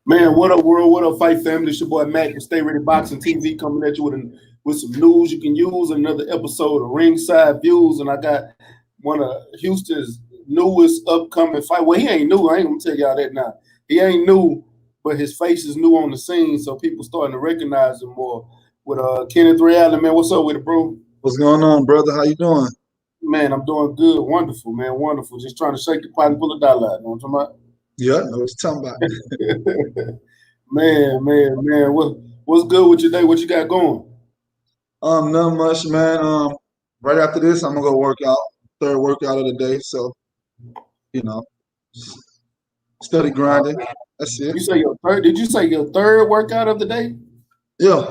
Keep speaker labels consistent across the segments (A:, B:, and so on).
A: Man, what up, world? What up, fight family? It's your boy Mac with StayReadyBoxingTV coming at you with some news you can use. Another episode of Ringside Views, and I got one of Houston's newest upcoming fight. Well, he ain't new. I ain't gonna tell y'all that now. He ain't new, but his face is new on the scene, so people starting to recognize him more. With Kenneth Ray Allen, man, what's up with it, bro?
B: What's going on, brother? How you doing?
A: Man, I'm doing good. Wonderful, man. Wonderful. Just trying to shake the pot and pull a dollar out. You know what I'm talking about?
B: Yeah, I know what you're talking about.
A: man. What's good with your day? What you got going?
B: Not much, man. Right after this, I'm gonna go work out. Third workout of the day. So, you know, steady grinding. That's it.
A: You say your third? Did you say your third workout of the day?
B: Yeah,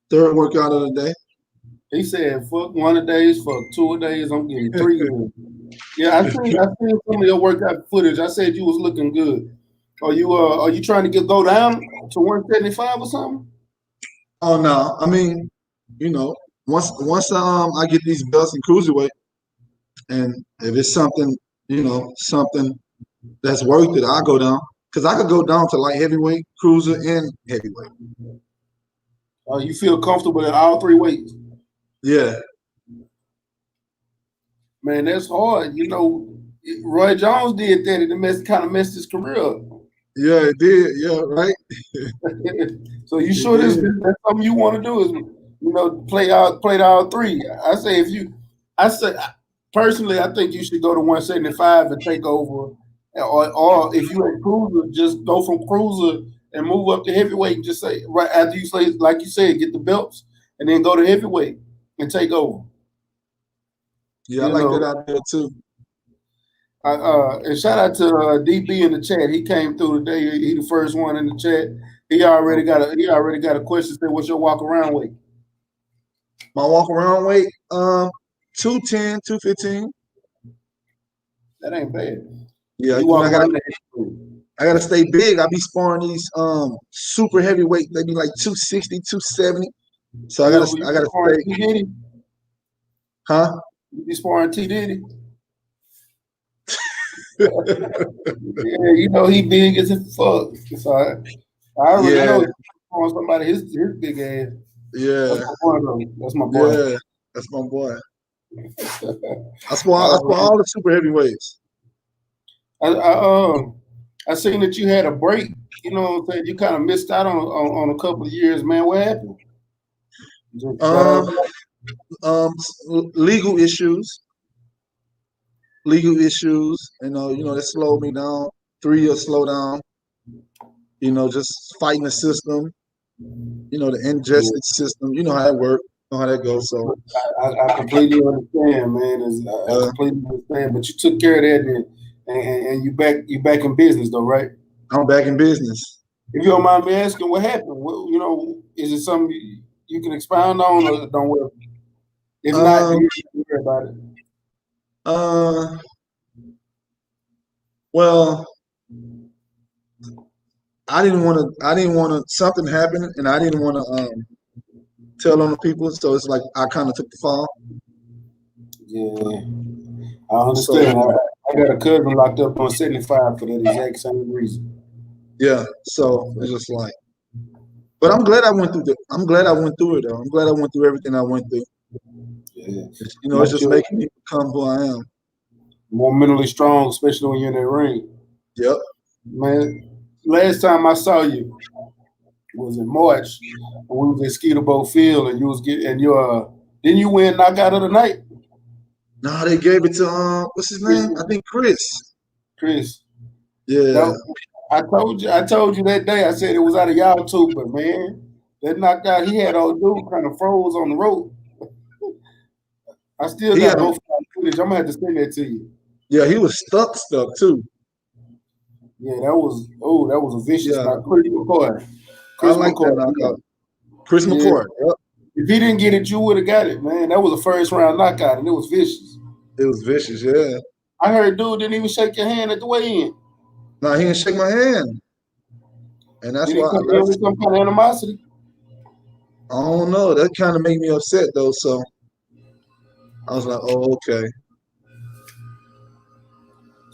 B: third workout of the day.
A: He said, "Fuck one a days, fuck two a days. I'm getting three in." Yeah, I seen some of your workout footage. I said you was looking good. Are you trying to go down to 175 or something?
B: Oh no, I mean, you know, once I get these belts in cruiserweight, and if it's something, something that's worth it, I'll go down. Cause I could go down to light heavyweight, cruiser, and heavyweight.
A: You feel comfortable at all three weights?
B: Yeah.
A: Man, that's hard. You know, Roy Jones did that, and it kind of messed his career up.
B: Yeah, it did. Yeah, right.
A: So you sure that's something you want to do is, play all three? I say personally, I think you should go to 175 and take over, or if you ain't cruiser, just go from cruiser and move up to heavyweight and just say right after you say, like you said, get the belts and then go to heavyweight and take over.
B: Yeah, I like that idea too.
A: And shout out to DB in the chat. He came through today. He the first one in the chat. He already got a question. Say, what's your walk around weight?
B: My walk around weight, 210, 215.
A: That ain't bad.
B: Yeah, I gotta stay big. I be sparring these super heavyweight. They be like 260, 270. So I gotta stay.
A: T Diddy?
B: Huh?
A: You be sparring T Diddy? Yeah, he big as a fuck. So I already know he's on somebody his big ass.
B: Yeah.
A: That's my boy.
B: Yeah, that's my boy. I spawn all the super heavyweights.
A: I seen that you had a break. You know what I'm saying? You kind of missed out on a couple of years, man. What happened?
B: Legal issues. That slowed me down. 3 years slow down. Just fighting the system. The injustice system. You know how that works. You know how that goes. So
A: I completely understand, man. I completely understand. But you took care of that, and you back in business, though, right?
B: I'm back in business.
A: If you don't mind me asking, what happened? Is it something you can expound on, or don't worry? If not, you don't worry about it.
B: Well, I didn't want to. Something happened, and I didn't want to tell on the people. So it's like I kind of took the fall.
A: Yeah, I understand. So, I got a cousin locked up on 75 for that exact same reason.
B: Yeah, so it's just like, but I'm glad I went through it. I'm glad I went through it, though. I'm glad I went through everything I went through.
A: Yeah.
B: It's just making me become who I am.
A: More mentally strong, especially when you're in that ring.
B: Yep.
A: Man, last time I saw you was in March when we was at Skeeter Bowl Field, and you was didn't you win knockout of the night?
B: No, they gave it to what's his name? I think Chris.
A: Chris.
B: Yeah.
A: I told you that day. I said it was out of y'all too, but man, that knockout he had old dude kind of froze on the rope. I still got both footage. I'm gonna have to send that to you.
B: Yeah, he was stuck too.
A: Yeah, that was a vicious knockout. Chris McCoy.
B: I like that knockout. Chris McCoy. Yep.
A: If he didn't get it, you would have got it, man. That was a first round knockout, and it was vicious.
B: It was vicious, yeah.
A: I heard dude didn't even shake your hand at the weigh-in.
B: No, he didn't shake my hand. And that's why I left.
A: With some kind of animosity?
B: I don't know. That kind of made me upset, though, so I was like, oh, okay.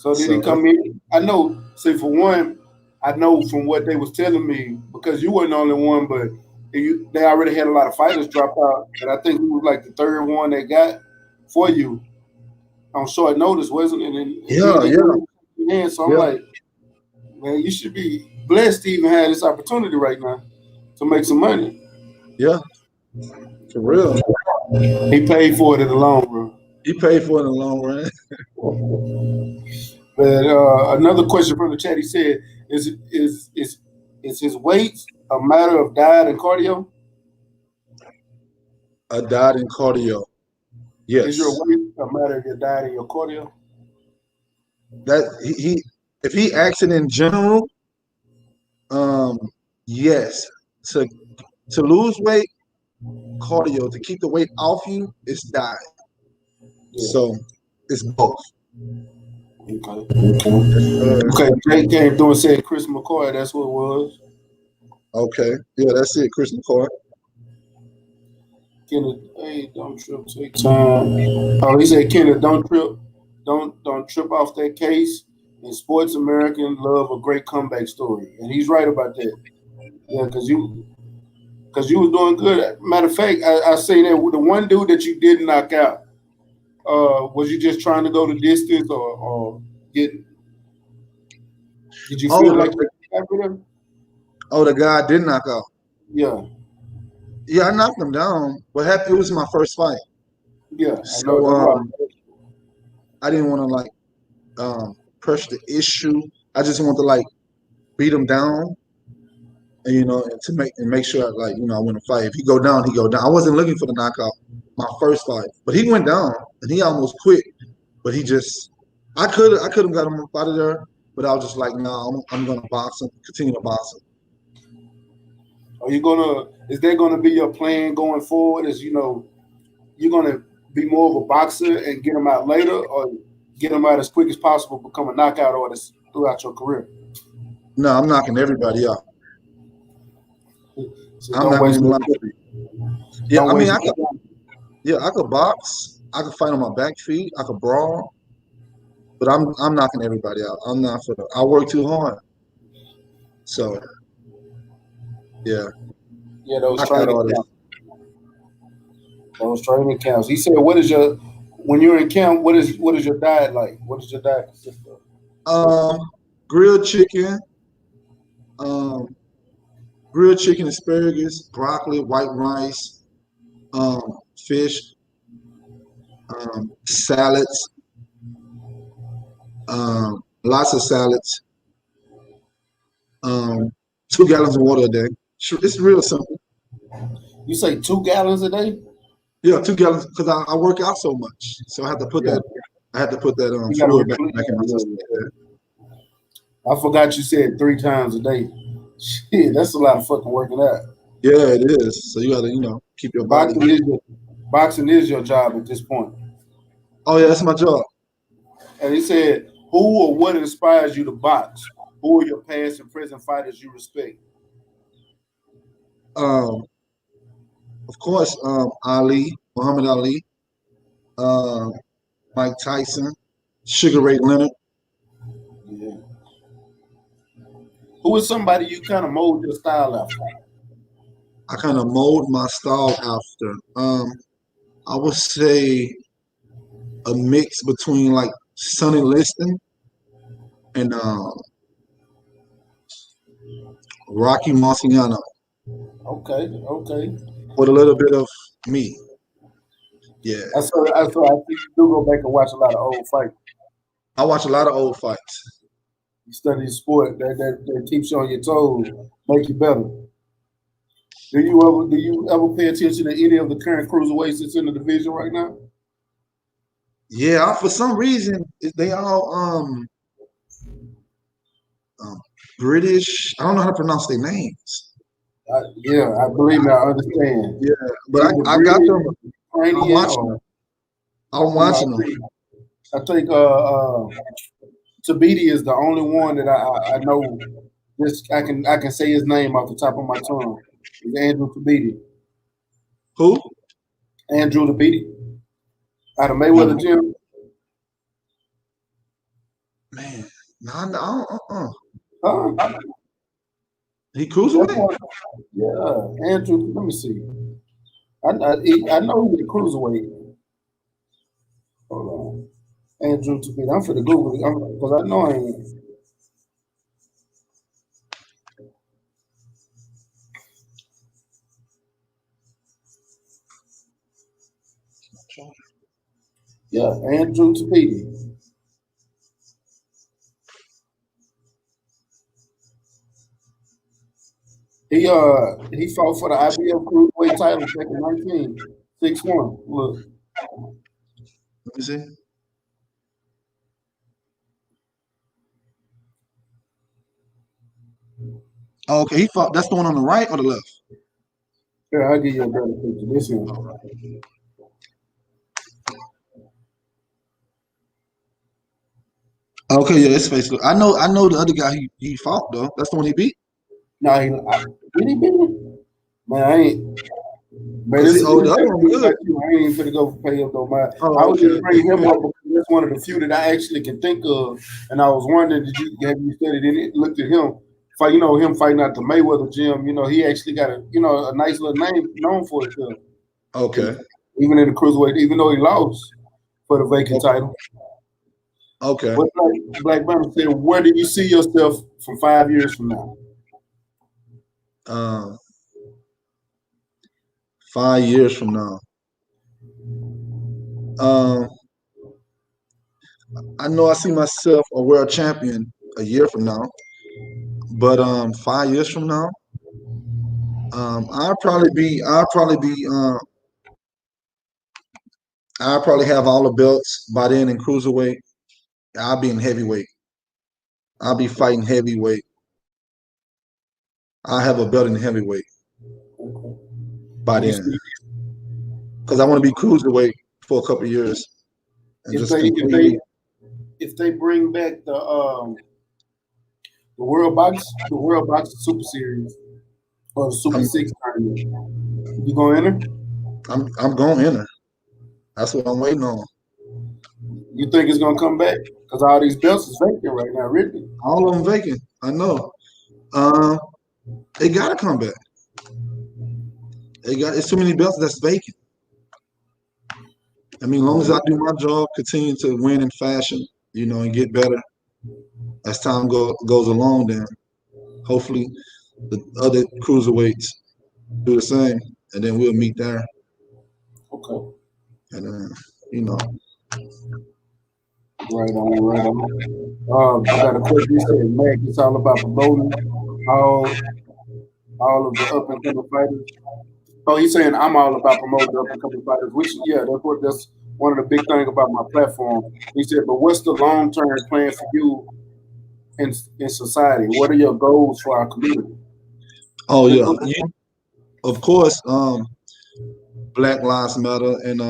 A: So did he come in? I know. See, for one, I know from what they was telling me because you weren't the only one, but they already had a lot of fighters drop out, and I think he was like the third one they got for you on short notice, wasn't it? And then they in. So I'm like, man, you should be blessed to even have this opportunity right now to make some money.
B: Yeah, for real.
A: He paid for it in the long run.
B: He paid for it in the long run.
A: But another question from the chat, he said, is his weight a matter of diet and cardio?
B: A diet and cardio. Yes.
A: Is your weight a matter of your diet and your cardio?
B: That if he acts it in general, yes. To lose weight, cardio. To keep the weight off you, it's diet. Yeah. So it's both.
A: Okay. Jay came through and said Chris McCoy. That's what it was.
B: Okay. Yeah, that's it. Chris McCoy.
A: Kenneth, hey, don't trip. Take time. Oh, he said, Kenneth, don't trip. Don't trip off that case. And sports Americans love a great comeback story, and he's right about that. Yeah, because you was doing good. Matter of fact, I say that with the one dude that you did knock out. Was you just trying to go the distance, or did you feel like you got rid of him?
B: Oh, the guy I did knock out.
A: Yeah.
B: Yeah, I knocked him down. What happened? It was my first fight.
A: Yeah.
B: So I didn't want to pressure the issue. I just want to beat him down, and and make sure I win a fight. If he go down, he go down. I wasn't looking for the knockout my first fight, but he went down and he almost quit. But he just, I could have got him out of there, but I was just like, no, I'm gonna box him, continue to box him.
A: Is that gonna be your plan going forward? You're gonna be more of a boxer and get him out later, or get him out as quick as possible, become a knockout artist throughout your career?
B: No, I'm knocking everybody out.
A: So I'm not wasting my time.
B: Yeah, I mean, I could box, I could fight on my back feet, I could brawl, but I'm knocking everybody out. I'm not I work too hard. So yeah.
A: Yeah, those training counts. He said, when you're in camp, what is your diet like? What does your diet consist
B: of? Grilled chicken, asparagus, broccoli, white rice, fish, salads, lots of salads, 2 gallons of water a day. It's real simple.
A: You say 2 gallons a day?
B: Yeah, 2 gallons because I work out so much, so I have to put that. I had to put that fluid back in my system.
A: I forgot you said 3 times a day. Shit, that's a lot of fucking working out.
B: Yeah, it is. So you got to, keep your body.
A: Boxing is your job at this point.
B: Oh yeah, that's my job.
A: And he said, who or what inspires you to box? Who are your past and present fighters you respect?
B: Of course, Muhammad Ali, Mike Tyson, Sugar Ray Leonard.
A: Yeah. Who is somebody you kind of mold your style after?
B: I kind of mold my style after. I would say a mix between Sonny Liston and Rocky Marciano.
A: Okay.
B: With a little bit of me. Yeah.
A: I think you do go back and watch a lot of old fights.
B: I watch a lot of old fights.
A: You study the sport that keeps you on your toes, make you better. Do you ever pay attention to any of the current cruiserweights that's in the division right now?
B: Yeah, for some reason they all British. I don't know how to pronounce their names.
A: I believe me, I understand.
B: Yeah, but I got them. I'm watching them.
A: I think Tabiti is the only one that I know. I can say his name off the top of my tongue. It's Andrew Tabiti.
B: Who?
A: Andrew Tabiti. Out of Mayweather Gym.
B: Man, no,
A: Huh?
B: he cruiserweight.
A: Yeah, Andrew. Let me see. I know he's a cruiserweight. Hold on. Andrew Topita. I'm for the Google because I know I ain't. Yeah, Andrew Topita. He fought for the IBF cruiserweight title back in 1961. Look,
B: Let me see. Oh, okay, he fought. That's the one on the right or the left?
A: here I'll give you a better picture. This one.
B: Okay, yeah, it's Facebook. I know the other guy he fought though. That's the one he beat.
A: Nah, did he beat him? Man, I ain't. But
B: Cause
A: this
B: the other
A: is
B: one good.
A: like you. I ain't even finna go pay up though. I
B: Oh,
A: was
B: okay.
A: just bringing him up because that's one of the few that I actually can think of. And I was wondering, have you studied it? Looked at him fight. You know him fighting out the Mayweather gym. You know he actually got a nice little name known for himself.
B: Okay.
A: Even in the cruiserweight, even though he lost for the vacant
B: Okay.
A: title.
B: Okay.
A: But Black Banner said, where do you see yourself from 5 years from now?
B: Um, 5 years from now. Um, I know I see myself a world champion a year from now, but 5 years from now, I'll probably have all the belts by then in cruiserweight. I'll be in heavyweight. I'll be fighting heavyweight. I'll have a belt in heavyweight by
A: You
B: then,
A: see,
B: because I want to be cruiserweight for a couple of years and
A: if
B: just
A: they if
B: completely.
A: they if they bring back the World Boxing Super Series or the Super
B: I'm
A: Six tournament, you gonna enter?
B: I'm going in there. That's what I'm waiting on.
A: You think it's gonna come back? Because all these belts is vacant right now, really.
B: All of them vacant. I know. Um, they gotta come back. It's too many belts that's vacant. I mean, as long as I do my job, continue to win in fashion, and get better as time goes along, then hopefully the other cruiserweights do the same, and then we'll meet there.
A: Okay.
B: And you know,
A: Right on, right on. I got a question. You said, Mac, it's all about promoting all all of the up and coming fighters. Oh, he's saying I'm all about promoting up and coming fighters, which yeah, that's one of the big things about my platform. He said, but what's the long term plan for you in society? What are your goals for our community?
B: oh
A: Just
B: yeah, of course, Black Lives Matter, and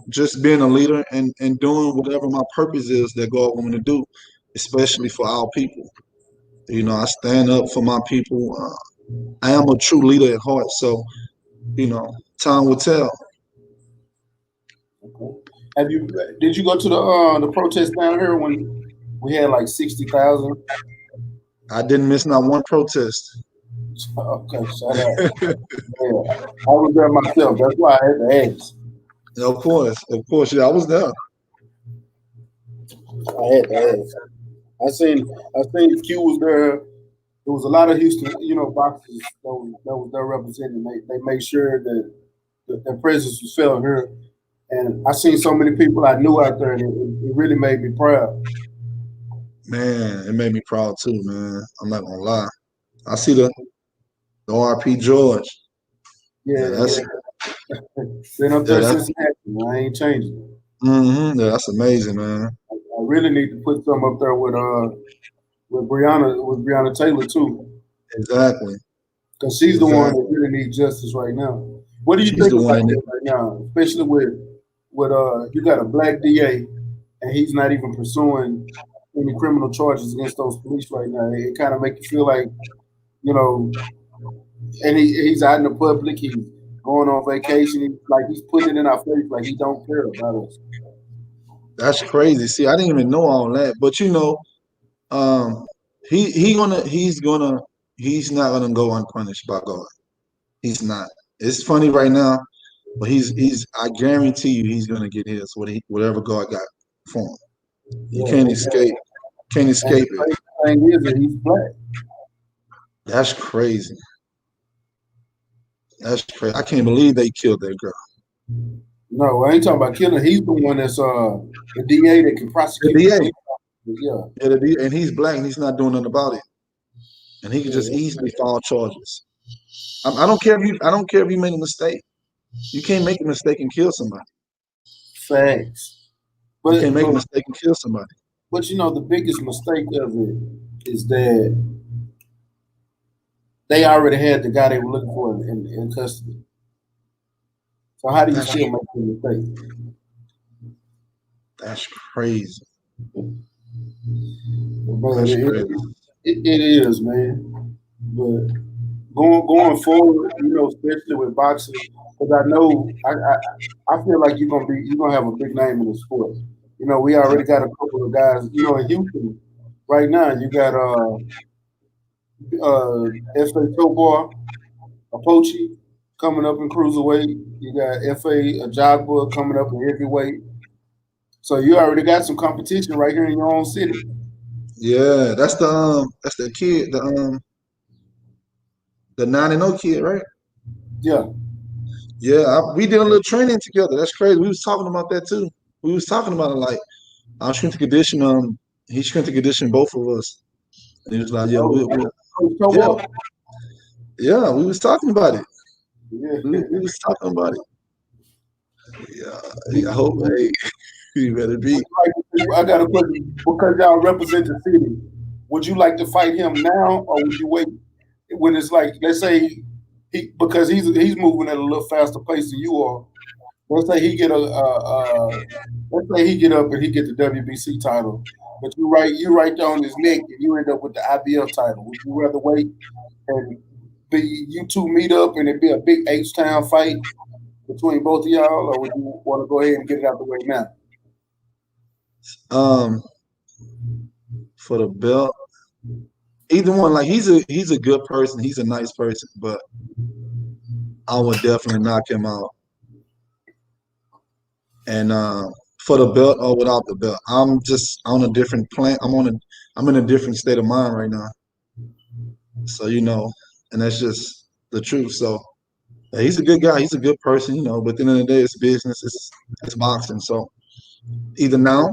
B: just being a leader and doing whatever my purpose is that God want me to do, especially for our people. I stand up for my people. I am a true leader at heart, so time will tell.
A: okay. Did you go to the protest down here when we had like 60,000?
B: I didn't miss not one protest.
A: Okay, shout out. Yeah, I was there myself. That's why I had to ask.
B: Of course, yeah, I was there.
A: I had to ask. I seen Q was there. There was a lot of Houston, boxers that was there representing. They made sure that their presence was felt here. And I seen so many people I knew out there, and it really made me proud.
B: Man, it made me proud too, man. I'm not gonna lie. I see the RP George. Yeah,
A: Yeah,
B: that's
A: been up
B: yeah,
A: there
B: that's
A: since I ain't changing.
B: yeah, that's amazing, man.
A: I really need to put some up there with Breonna Taylor too,
B: Exactly,
A: because she's the one
B: exactly.
A: that really needs justice right now. What do you
B: She's
A: think
B: the one
A: about
B: in it.
A: that right now, especially with you got a black DA and he's not even pursuing any criminal charges against those police right now? It kind of make you feel like you know, and he's out in the public, he's going on vacation, like he's putting it in our face, like he don't care about us.
B: That's crazy. See, I didn't even know all that. But you know, um, he's not gonna go unpunished by God. He's not. It's funny right now, but he's. I guarantee you, he's gonna get his whatever God got for him. You
A: Yeah,
B: can't escape. Can't
A: and the
B: escape it.
A: crazy thing is that he's black.
B: That's crazy. That's crazy. I can't believe they killed that girl.
A: No, I ain't talking about killing. He's the one that's the DA that can
B: The
A: prosecute the
B: DA.
A: police officers. Yeah,
B: Yeah, the DA, and he's black, and he's not doing nothing about it. And he can just
A: yeah,
B: easily file charges. I don't care if you. I don't care if you made a mistake. You can't make a mistake and kill somebody.
A: facts.
B: You can't
A: But
B: make a
A: but
B: mistake and kill somebody.
A: but you know the biggest mistake of it is that they already had the guy they were looking for in custody. So how do you
B: That's
A: still make the mistake?
B: that's crazy.
A: But
B: That's crazy.
A: it is, man. But going forward, you know, especially with boxing, because I know I feel like you're gonna have a big name in the sport. You know, we already got a couple of guys. You know, in Houston right now, you got F.A. Tobar, Apoche coming up in cruiserweight. You got F.A. Ajagba coming up in heavyweight. So you already got some competition right here in your own city.
B: Yeah, that's the kid, the 9-0 kid, right?
A: Yeah.
B: Yeah, we did a little training together. That's crazy. We was talking about that too. We was talking about it like our strength and condition. He strength and condition both of us. And he was like, yeah,
A: Oh, Coach
B: yeah,
A: Tobar?
B: yeah. We was talking about it.
A: Yeah.
B: We was talking about it.
A: Would
B: Yeah, I hope. Hey, you better be.
A: you like, I got a question because y'all represent the city. Would you like to fight him now, or would you wait when it's like, let's say because he's moving at a little faster pace than you are. Let's say he get let's say he get up and he get the WBC title, but you right there on his neck and you end up with the IBF title. Would you rather wait and be you two meet up and it be a big H town fight between both of y'all, or would you want to go ahead and get it out the way now?
B: Um, for the belt, either one. Like he's a good person. He's a nice person, but I would definitely knock him out. And for the belt or without the belt, I'm just on a different plan. I'm in a different state of mind right now. So and that's just the truth. So yeah, he's a good guy. He's a good person. But at the end of the day, it's business. It's boxing. So either now,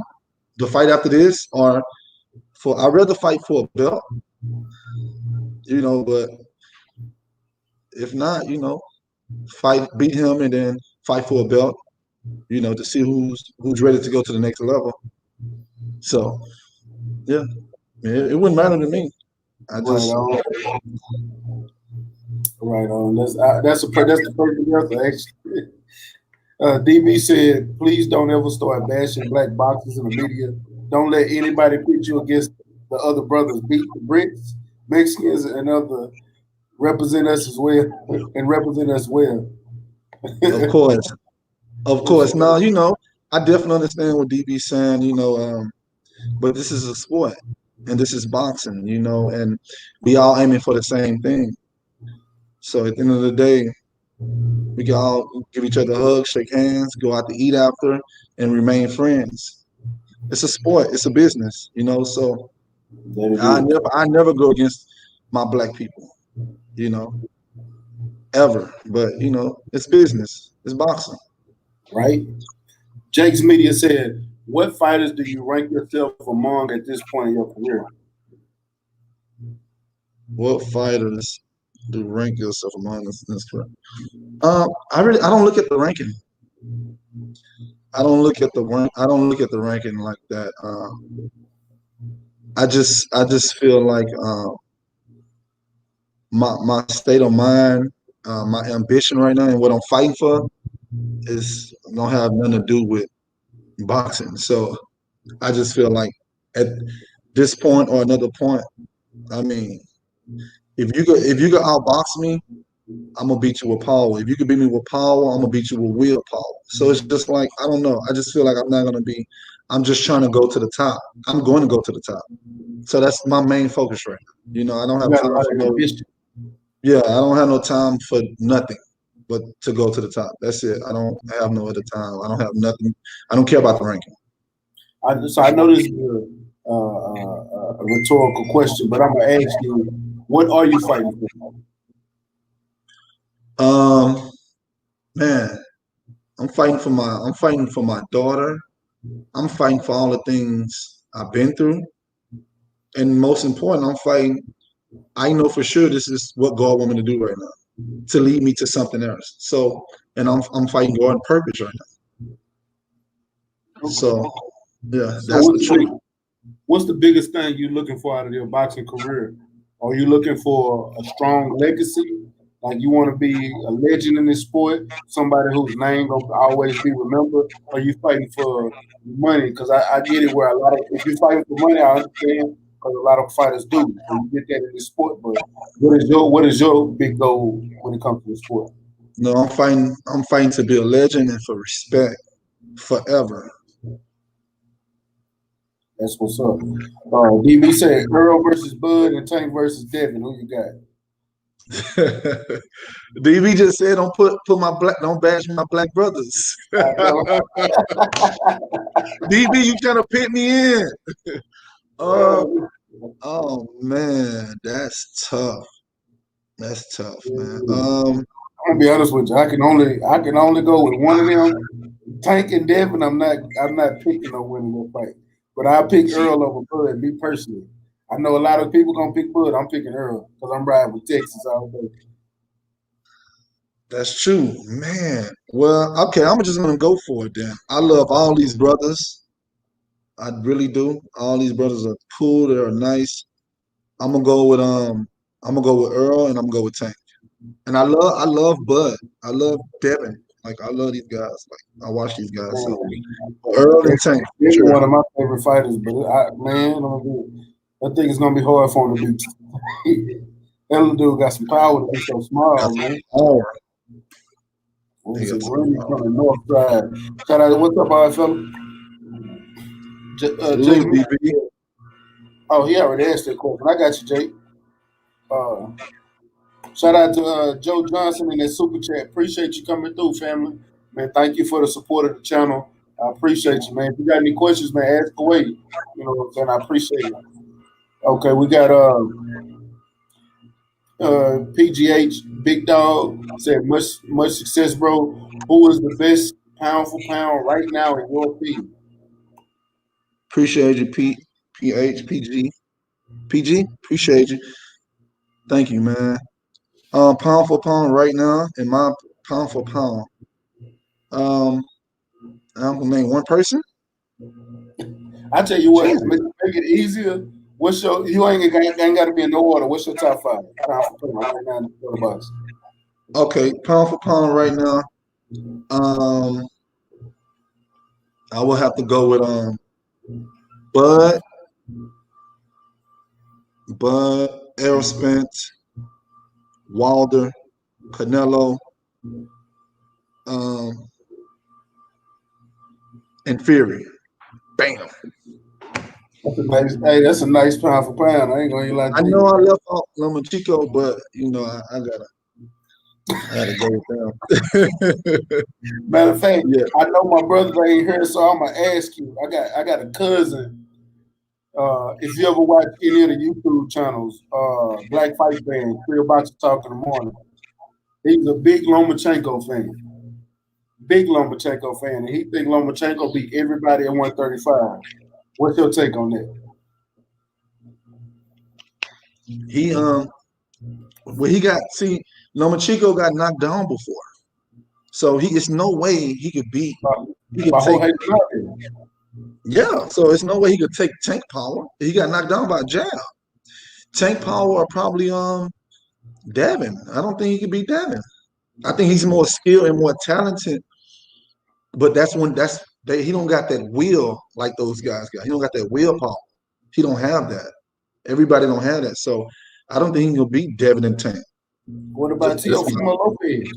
B: the fight after this, or I'd rather fight for a belt. But if not, fight, beat him, and then fight for a belt. To see who's ready to go to the next level. So yeah, it wouldn't matter to me. I
A: Right
B: just
A: on, right on. That's the perfect answer. Actually, DB said, "Please don't ever start bashing black boxers in the media. Don't let anybody pit you against the other brothers. Beat the Brits, Mexicans, and other represent us as well, and represent us well."
B: of course, of course. Now I definitely understand what DB's saying. But this is a sport, and this is boxing. And we all aiming for the same thing. So at the end of the day, we can all give each other hugs, shake hands, go out to eat after, and remain friends. It's a sport. It's a business. So
A: That it
B: I
A: is.
B: never go against my black people. You know, ever. But it's business. It's boxing.
A: Right? Jake's Media said, "What fighters do you rank yourself among at this point in your career?"
B: What fighters do rank yourself among us in this career? I don't look at the ranking. I don't look at the ranking like that. I just feel like my state of mind, my ambition right now, and what I'm fighting for is don't have nothing to do with boxing. So I just feel like at this point or another point, I mean, if you could outbox me, I'm gonna beat you with power. If you could beat me with power, I'm gonna beat you with willpower. So it's just like I don't know. I just feel like I'm not gonna be I'm just trying to go to the top. I'm going to go to the top. So that's my main focus right now. You know, I don't
A: You
B: have
A: got a
B: time
A: lot
B: for
A: of
B: no.
A: ambition.
B: Yeah, I don't have no time for nothing but to go to the top. That's it. I don't have no other time. I don't have nothing. I don't care about the ranking.
A: So I know this is a rhetorical question, but I'm gonna ask you, what are you fighting for?
B: Man, I'm fighting for my daughter. I'm fighting for all the things I've been through. And most important, I'm fighting. I know for sure this is what God wants me to do right now, to lead me to something else. So, and I'm fighting God in purpose right now.
A: Okay.
B: So, yeah,
A: So
B: that's the truth.
A: what's the biggest thing you're looking for out of your boxing career? Are you looking for a strong legacy? Like you want to be a legend in this sport, somebody whose name will always be remembered? Or are you fighting for money? Because I get it where a lot of, if you're fighting for money, I understand because a lot of fighters do. So you get that in this sport. But what is your big goal when it comes to the sport?
B: No, I'm fighting to be a legend and for respect forever.
A: That's what's up. DB said Earl versus Bud and Tank versus Devin. Who you got?
B: DB just said don't bash my black brothers.
A: I know.
B: DB, you trying to pit me in? Uh,
A: Uh,
B: oh man, that's tough. That's tough, man.
A: I'm gonna be honest with you. I can only go with one of them. Tank and Devin. I'm not picking no winning that fight. But I pick Earl over Bud. Me personally. I know a lot of people gonna pick Bud. I'm picking Earl because I'm riding with Texas all day.
B: That's true, man. Well, okay, I'm just gonna go for it then. I love all these brothers. I really do. All these brothers are cool. They are nice. I'm gonna go with I'm gonna go with Earl and I'm gonna go with Tank. And I love Bud. I love Devin. Like I love these guys. Like I watch these guys. So
A: Man,
B: Earl and Tank for
A: Devin
B: sure.
A: one of my favorite fighters, but I think it's gonna be hard for him to beat. That little dude got some power to be so
B: Got
A: small,
B: some
A: man.
B: power.
A: What
B: They
A: was it?
B: got some
A: Randy
B: power.
A: from the north side. Shout out, what's up, all fella? Jake.
B: Salute, DB.
A: Oh, he already asked that question. I got you, Jake. Uh, Shout out to Joe Johnson in that super chat. Appreciate you coming through, family. Man, thank you for the support of the channel. I appreciate you, man. If you got any questions, man, ask away. You know what I'm saying? I appreciate it. Okay, we got PGH Big Dog said much success, bro. Who is the best pound for pound right now in your opinion?
B: Appreciate you, PH, PG. Appreciate you. Thank you, man. Pound for pound right now, in my pound for pound. Um, I'm gonna name one person.
A: I tell you what,
B: Jesus.
A: make it easier. What's your you ain't got to be in no order. What's your top five pound for pound right now in the box?
B: Okay, pound for pound right now. Um, I will have to go with Bud, Errol Spence, Wilder, Canelo, um, and Fury. Bam.
A: That's a nice pound for pound. I ain't gonna lie
B: I
A: to
B: know
A: you.
B: I left off Lomachenko, but you know I gotta go with them.
A: Matter of fact,
B: Yeah,
A: I know my brother ain't here, so I'm gonna ask you. I got a cousin. If you ever watch any of the YouTube channels, Black Fight Fan, Real Boxing Talk in the morning, he's a big Lomachenko fan. Big Lomachenko fan, and he think Lomachenko beat everybody at 135. What's your take on that?
B: he well he got Lomachenko got knocked down before, so it's no way he could
A: By
B: take.
A: Jorge Masvidal.
B: Yeah, so it's no way he could take Tank Power. He got knocked down by a jab. Tank Power or probably Devin. I don't think he could beat Devin. I think he's more skilled and more talented, but he don't got that will like those guys got. He don't got that willpower. He don't have that. Everybody don't have that. So I don't think he can beat Devin and Tank.
A: What about
B: That's my.
A: Teofimo Lopez?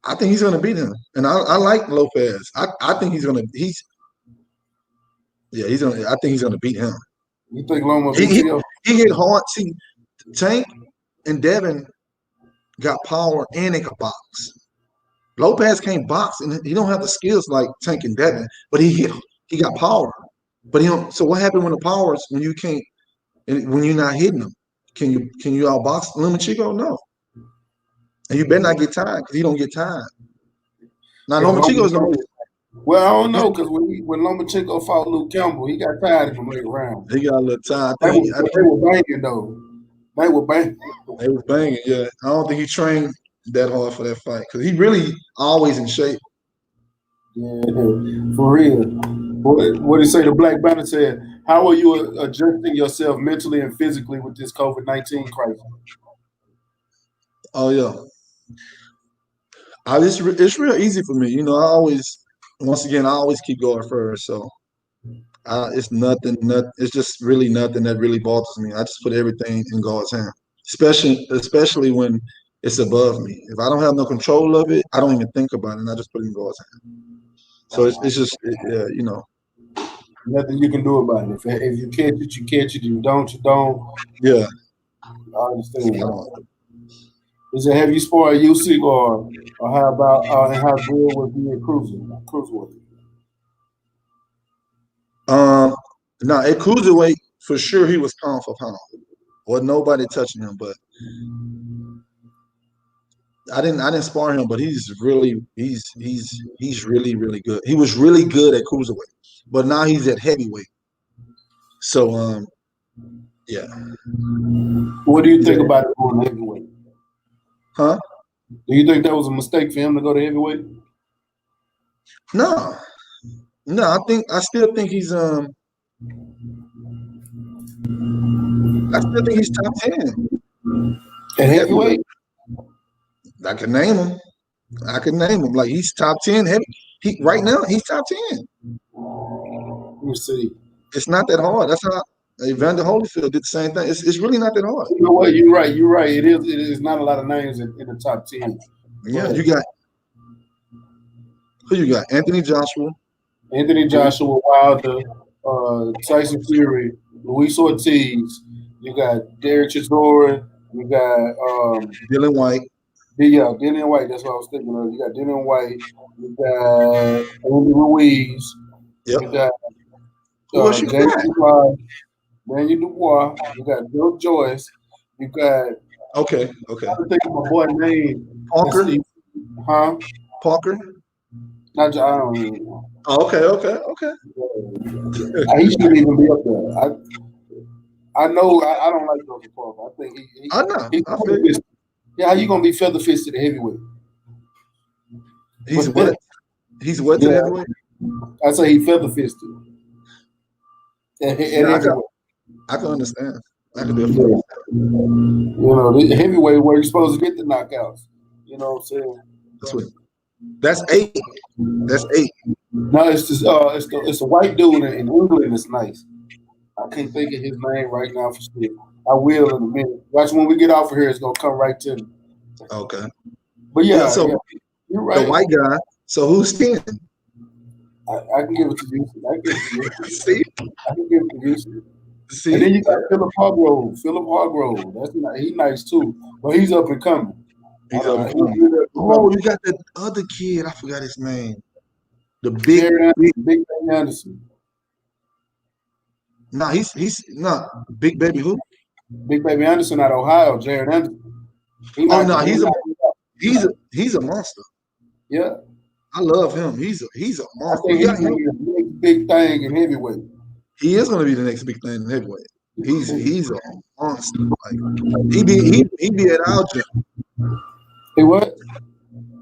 B: I think he's gonna beat him, and I like Lopez. I think he's gonna. Yeah, he's gonna. I think he's gonna beat him.
A: You think Loma
B: He
A: beat him?
B: he hit hard. See, Tank and Devin got power and they can box. Lopez can't box and he don't have the skills like Tank and Devin, but he got power. But he don't. So what happened when the powers when you can't when you're not hitting them? Can you outbox Lomachenko? No. And you better not get tired because he don't get tired. Now Lomachenko is the most.
A: Well, I don't know because when Lomachenko fought Luke Campbell, he got tired in the late round.
B: He got a little tired.
A: They were banging though. They were banging.
B: They was banging. Yeah, I don't think he trained that hard for that fight because he really always in shape.
A: Yeah, for real. What did he say? The Black Banner said, "How are you adjusting yourself mentally and physically with this COVID-19 crisis?"
B: Oh yeah. It's real easy for me. You know, I always keep going first. So it's nothing. It's just really nothing that really bothers me. I just put everything in God's hand, especially when it's above me. If I don't have no control of it, I don't even think about it. And I just put it in God's hand. So it's just you know.
A: Nothing you can do about it. If you catch it, you catch it. If you don't, you don't.
B: Yeah.
A: I understand. Is it heavy sport Usyk or how about and how good was he in cruiserweight?
B: Now at cruiserweight for sure he was pound for pound. Or nobody touching him, but I didn't spar him, but he's really really good. He was really good at cruiserweight, but now he's at heavyweight. So yeah.
A: What do you think about it going to heavyweight?
B: Huh?
A: Do you think that was a mistake for him to go to heavyweight?
B: No. I still think he's top 10.
A: At heavyweight?
B: I can name him. Like he's top 10 heavy. Right now he's top 10.
A: Let me see.
B: It's not that hard. That's how Evander Holyfield did the same thing. It's really not that hard.
A: You know what? You're right. It is not a lot of names in the top 10.
B: Yeah, you got who you got? Anthony Joshua,
A: Wilder, Tyson Fury, Luis Ortiz. You got Derek Chisora. You got
B: Dylan White.
A: Dillian White. That's what I was thinking of. You got Dillian White. You got Andy Ruiz.
B: Yep.
A: You got Daniel Dubois. You got Joe Joyce. You got
B: okay.
A: I'm thinking my boy name
B: Parker.
A: Huh?
B: Parker.
A: I don't know.
B: Oh, okay.
A: He shouldn't even be up there. I know I don't like Joseph Parker. I think
B: I know.
A: How you gonna be feather fisted at heavyweight?
B: He's what? He's what to heavyweight?
A: I say he feather fisted.
B: I can understand. I can do it.
A: You know, the heavyweight where you're supposed to get the knockouts. You know what I'm saying?
B: That's 8. That's 8.
A: No, it's just it's a white dude in England that's nice. I can't think of his name right now for sure. I will in a minute. Watch when we get off of here, it's gonna come right to me.
B: Okay.
A: But yeah,
B: you're right. The white guy. So who's 10?
A: I can give it to you.
B: See?
A: I can give it to you.
B: See?
A: And then you got Philip Hargrove. He's nice too. But he's up and coming.
B: He's up and coming. Oh, you got that other kid. I forgot his name. The big
A: Baby Anderson.
B: No, he's not Big Baby who?
A: Big Baby Anderson out of Ohio, Jared Anderson.
B: He's a monster.
A: Yeah.
B: I love him. He's a monster.
A: I think he's gonna be the next big thing in heavyweight.
B: He is gonna be the next big thing in heavyweight. He's a monster. Like, he be at our gym.
A: Hey, what?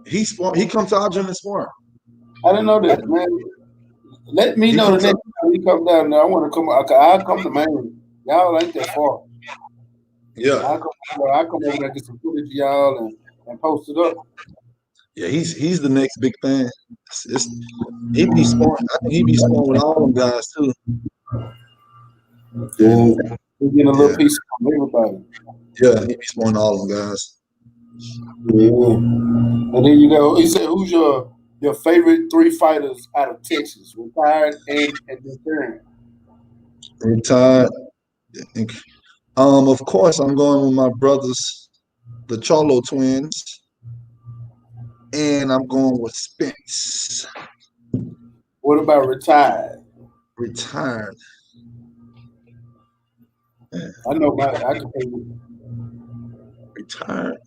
B: He comes to our gym and spar.
A: I didn't know that, man. Let me know the next time he come down there. I want to come. I'll come to Maine. Y'all ain't that far.
B: Yeah.
A: I'll come over there, get some footage of y'all and post it up.
B: Yeah, he's the next big thing. He be sparring. I think he be sparring with all them guys too.
A: Yeah, he's getting a little piece from everybody.
B: Yeah, he be sparring all them guys.
A: Yeah, and then you go. He said, "Who's your favorite 3 fighters out of Texas, retired and returning?"
B: Retired. Of course, I'm going with my brothers, the Cholo twins, and I'm going with Spence.
A: What about retired?
B: Retired.
A: I know I can pay you.
B: Retired.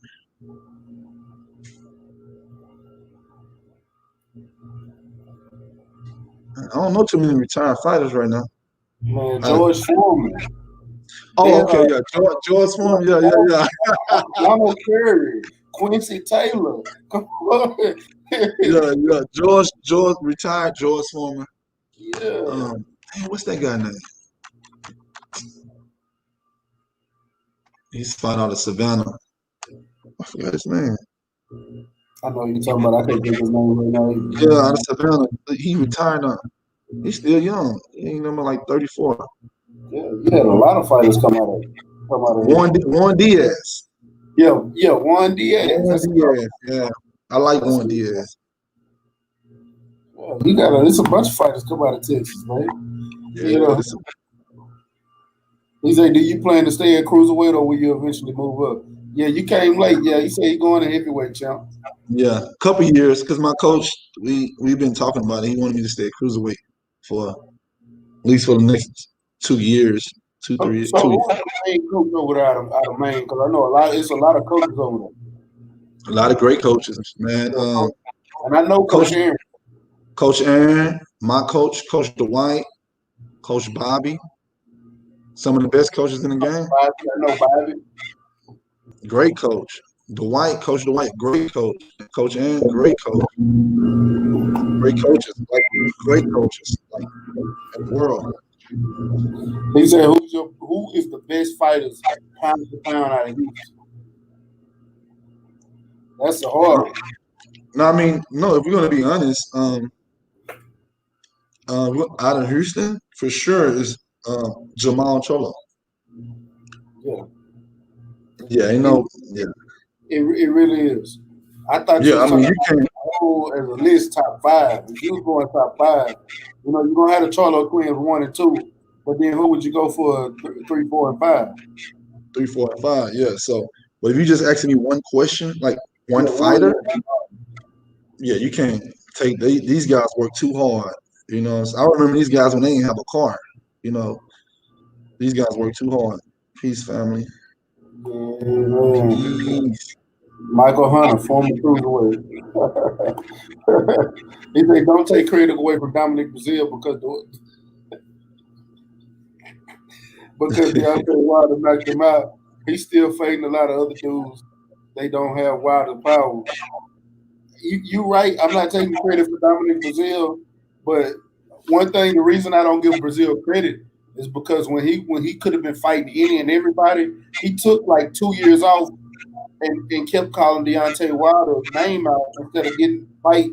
B: I don't know too many retired fighters right now.
A: Man, George Foreman.
B: Oh, okay, yeah. George Foreman, yeah.
A: Ronald Curry, Quincy Taylor. Come on.
B: Yeah. Retired George Foreman.
A: Yeah.
B: What's that guy name? He's fighting out of Savannah. I forgot his name.
A: I know you're talking about. I can't think of his name right now.
B: Yeah, out of Savannah. He retired now. He's still young. He ain't number like 34.
A: Yeah, you had a lot of fighters come out of
B: Juan Diaz.
A: Yeah, Juan Diaz.
B: Juan Diaz. Yeah, I like Juan Diaz.
A: Yeah, it's a bunch of fighters come out of Texas, man.
B: Yeah,
A: He said, "Do you plan to stay at cruiserweight or will you eventually move up?" Yeah, you came late. Yeah, he said he's going to heavyweight, champ.
B: Yeah, a couple years because my coach, we've been talking about it. He wanted me to stay at cruiserweight for at least for the next 2 years, 2, 3 years.
A: So who's the main coach over there out of Maine? Because I know it's a lot of coaches over there.
B: A lot of great coaches, man.
A: And I know Coach Aaron.
B: Coach Aaron, my coach, Coach Dwight, Coach Bobby. Some of the best coaches in the game.
A: I know Bobby.
B: Great coach. Coach Dwight, great coach. Coach Aaron, great coach. Great coaches, great coaches, in the world.
A: He said, who is the best fighters pound for pound out of Houston? That's a hard one.
B: No, I mean, no, if we're gonna be honest, out of Houston, for sure is Jamal Cholo.
A: Yeah.
B: Yeah, yeah.
A: It really is. I thought you can as a list top 5. If you was going top 5, you're gonna have the Charlo Queens 1 and 2, but then who would you go for 3, 4, and 5?
B: 3, 4, and 5, yeah. So, but if you just asking me one question, like one fighter, yeah, you can't take these guys work too hard. So I remember these guys when they didn't have a car. These guys work too hard. Peace, family.
A: Peace. Michael Hunter, former cruiserweight. He said, "Don't take credit away from Dominic Brazil because Deontay Wilder knocked him out. He's still fighting a lot of other dudes. They don't have Wilder power." You right. I'm not taking credit for Dominic Brazil, but one thing, the reason I don't give Brazil credit is because when he could have been fighting any and everybody, he took like 2 years off and kept calling Deontay Wilder's name out instead of getting fight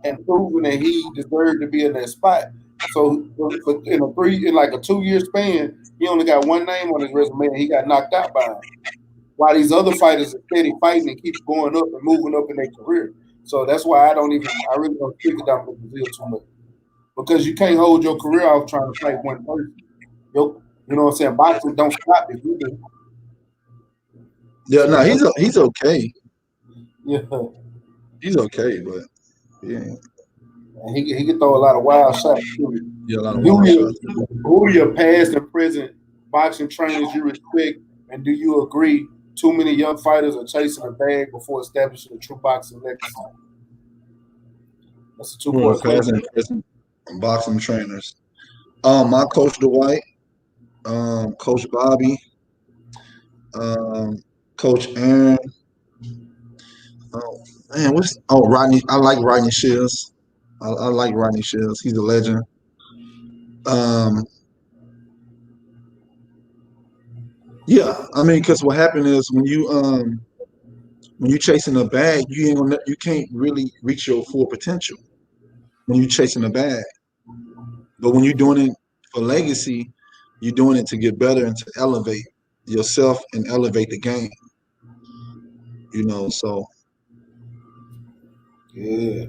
A: and proving that he deserved to be in that spot. So in a 2-year span, he only got one name on his resume and he got knocked out by him. While these other fighters are steady fighting and keep going up and moving up in their career. So that's why I really don't speak to Dominic Brazil too much. Because you can't hold your career off trying to fight one person. You know what I'm saying? Boxing don't stop if you do.
B: Yeah, no, he's okay.
A: Yeah.
B: He's okay, but yeah.
A: He can throw a lot of wild shots too.
B: Yeah, a lot of wild shots.
A: Who are your past and present boxing trainers you respect, and do you agree too many young fighters are chasing a bag before establishing a true boxing legacy? That's a 2-part question.
B: Past and present boxing trainers. My coach Dwight, Coach Bobby, Coach Aaron. Oh man, Rodney? I like Rodney Shields. I like Rodney Shields. He's a legend. Yeah, I mean, because what happened is when you chasing a bag, you can't really reach your full potential when you're chasing a bag. But when you're doing it for legacy, you're doing it to get better and to elevate yourself and elevate the game. So yeah.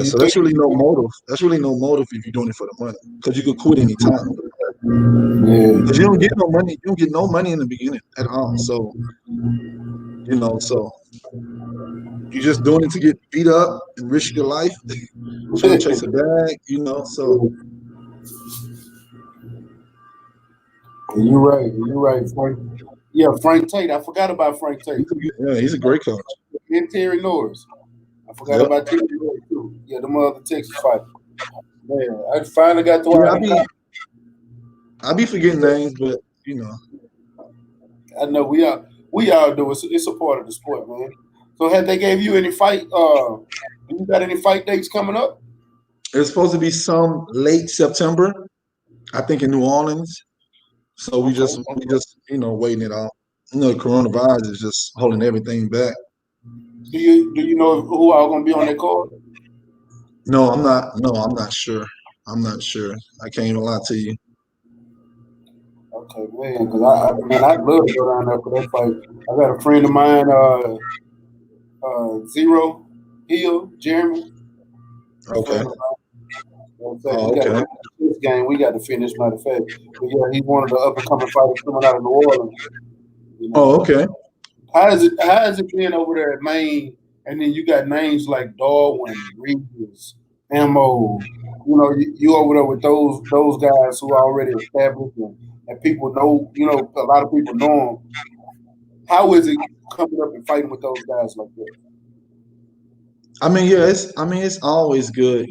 B: So that's really no motive. That's really no motive if you're doing it for the money, because you could quit anytime.
A: Yeah.
B: Because you don't get no money. You don't get no money in the beginning at all. So so you're just doing it to get beat up and risk your life, trying to chase a bag. So
A: You're right. You're right, Frank. Yeah, Frank Tate. I forgot about Frank Tate.
B: he's a great coach.
A: And Terry Norris. I forgot
B: Yep.
A: about Terry Norris too. Yeah, the other Texas fight. Man, I finally got to
B: Yeah, I be forgetting names, but
A: I know we all do. It's a part of the sport, man. So have they gave you any fight? You got any fight dates coming up?
B: it's supposed to be some late September, I think, in New Orleans. So we
A: Okay.
B: just waiting it out. The coronavirus is just holding everything back.
A: Do you know who are going to be on that card?
B: No, I'm not. No, I'm not sure. I'm not sure. I can't even lie to you.
A: Okay, man, because I'd love to go down there for that fight. I got a friend of mine, Zero Hill, Jeremy, a
B: Okay.
A: friend of mine. In fact,
B: Oh,
A: we got
B: okay.
A: this game. We got to finish, matter of fact. But yeah, he's one of the up and coming fighters coming out of New Orleans. You know.
B: Oh, okay.
A: How has it been over there at Maine? And then you got names like Darwin, Regis, Ammo. You over there with those guys who are already established and people know. A lot of people know them. How is it coming up and fighting with those guys like that?
B: I mean, yeah, it's always good.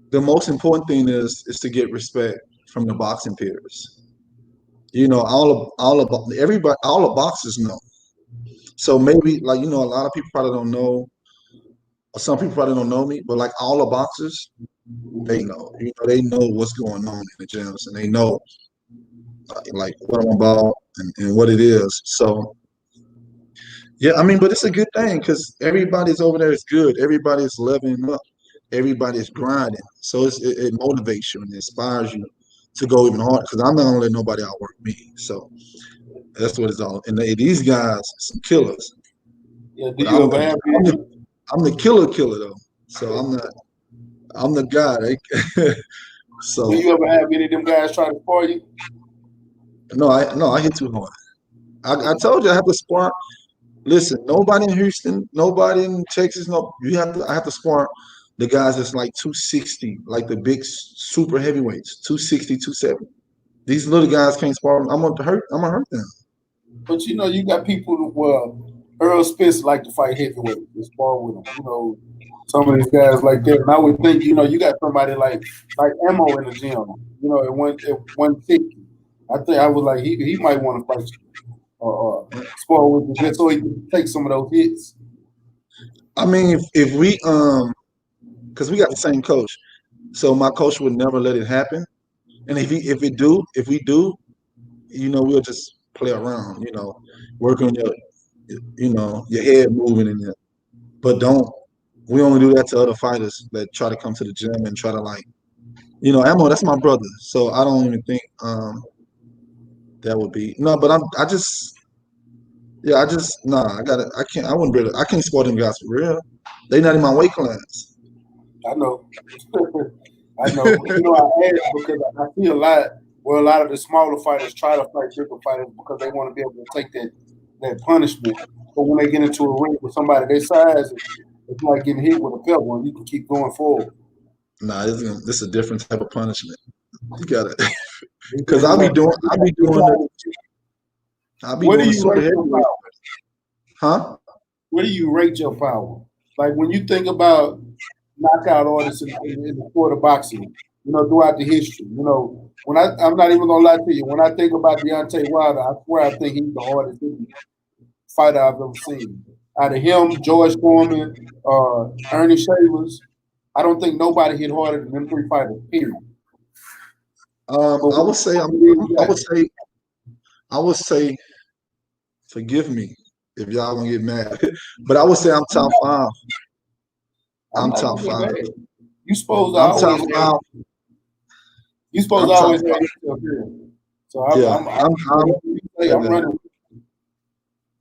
B: The most important thing is to get respect from the boxing peers. All of everybody, all the boxers know. So maybe like a lot of people probably don't know, or some people probably don't know me, but like all the boxers, they know. They know what's going on in the gyms, and they know like what I'm about and what it is. So yeah, I mean, but it's a good thing because everybody's over there is good. Everybody's leveling up. Everybody's grinding. So it motivates you and inspires you to go even harder. Because I'm not gonna let nobody outwork me. So that's what it's all. And these guys, some killers.
A: Yeah. Do
B: But
A: you ever have
B: I'm the killer though. So I'm the guy.
A: Do
B: So
A: you ever have any of them guys try to spar you?
B: no, I hit too hard. I told you I have to spar. Listen, nobody in Houston, nobody in Texas, no, I have to spar the guys that's like 260, like the big super heavyweights, 260, 270. These little guys can't spar them. I'm gonna hurt them.
A: But you got people who, Earl Spence like to fight heavyweight and spar with them. Some of these guys like that. And I would think, you got somebody like Ammo in the gym, at 160. I think I was like, he might want to fight you or spar with you just so he can take some of those hits.
B: I mean, if we because we got the same coach, so my coach would never let it happen. And if we do, we'll just play around, work on your head moving but we only do that to other fighters that try to come to the gym and try to Ammo, that's my brother. So I don't even think that would be no, but I just yeah, I wouldn't be able I can't sport them guys for real. They not in my weight class.
A: I know. I know. I asked because I see a lot where a lot of the smaller fighters try to fight bigger fighters because they want to be able to take that punishment. But when they get into a ring with somebody their size, it's like getting hit with a pebble and you can keep going forward.
B: Nah, this is a different type of punishment. You gotta because
A: Where
B: I'll be doing
A: do
B: the
A: you
B: super
A: rate your
B: heavyweight.
A: power?
B: Huh?
A: Where do you rate your power? Like when you think about knockout artists in the sport of boxing, throughout the history. When I'm not even gonna lie to you, when I think about Deontay Wilder, I swear I think he's the hardest hitting fighter I've ever seen. Out of him, George Foreman, Ernie Shavers, I don't think nobody hit harder than them three fighters. Period. But
B: I would say I would say forgive me if y'all gonna get mad, but I would say I'm top five.
A: I'm
B: I'm
A: not
B: top
A: gonna get
B: five.
A: mad. You supposed to
B: I'm top
A: always have.
B: five.
A: You supposed
B: I'm
A: to
B: top
A: always have
B: five.
A: yourself here. So
B: Yeah,
A: I'm running.